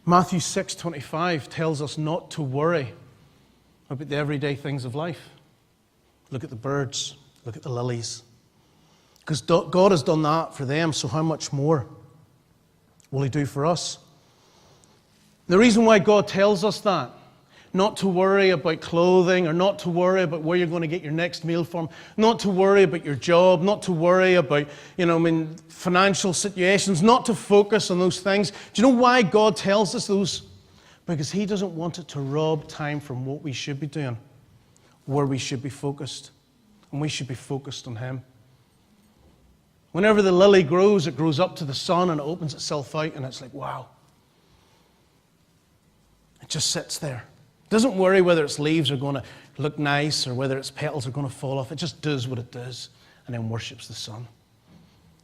Matthew 6:25 tells us not to worry about the everyday things of life. Look at the birds. Look at the lilies. Because God has done that for them, so how much more will He do for us? The reason why God tells us that, not to worry about clothing, or not to worry about where you're going to get your next meal from, not to worry about your job, not to worry about, financial situations, not to focus on those things. Do you know why God tells us those? Because He doesn't want it to rob time from what we should be doing, where we should be focused. And we should be focused on Him. Whenever the lily grows, it grows up to the sun and it opens itself out, and it's like, wow. It just sits there. It doesn't worry whether its leaves are going to look nice or whether its petals are going to fall off. It just does what it does and then worships the sun.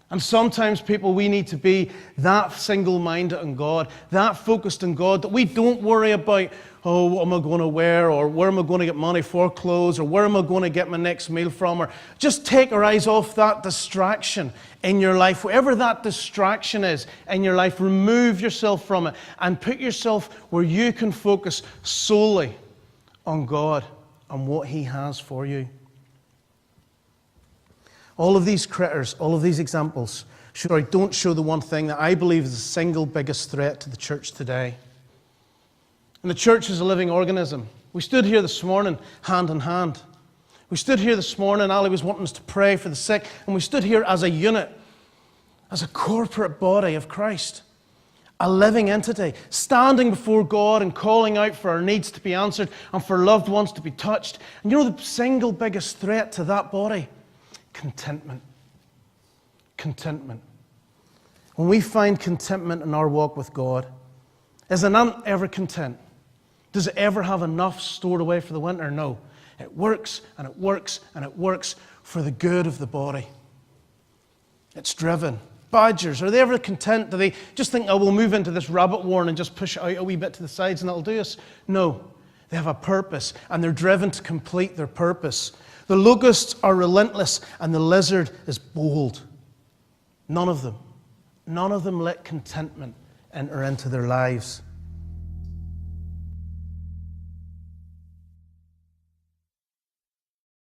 And sometimes, people, we need to be that single-minded on God, that focused on God, that we don't worry about, oh, what am I going to wear, or where am I going to get money for clothes, or where am I going to get my next meal from, or just take our eyes off that distraction in your life. Whatever that distraction is in your life, remove yourself from it and put yourself where you can focus solely on God and what He has for you. All of these critters, all of these examples, don't show the one thing that I believe is the single biggest threat to the church today. And the church is a living organism. We stood here this morning hand in hand. We stood here this morning, Ali was wanting us to pray for the sick, and we stood here as a unit, as a corporate body of Christ, a living entity, standing before God and calling out for our needs to be answered and for loved ones to be touched. And you know the single biggest threat to that body? Contentment. Contentment. When we find contentment in our walk with God, is an ant ever content? Does it ever have enough stored away for the winter? No. It works and it works and it works for the good of the body. It's driven. Badgers, are they ever content? Do they just think, oh, we'll move into this rabbit warren and just push it out a wee bit to the sides and that'll do us? No. They have a purpose and they're driven to complete their purpose. The locusts are relentless and the lizard is bold. None of them let contentment enter into their lives.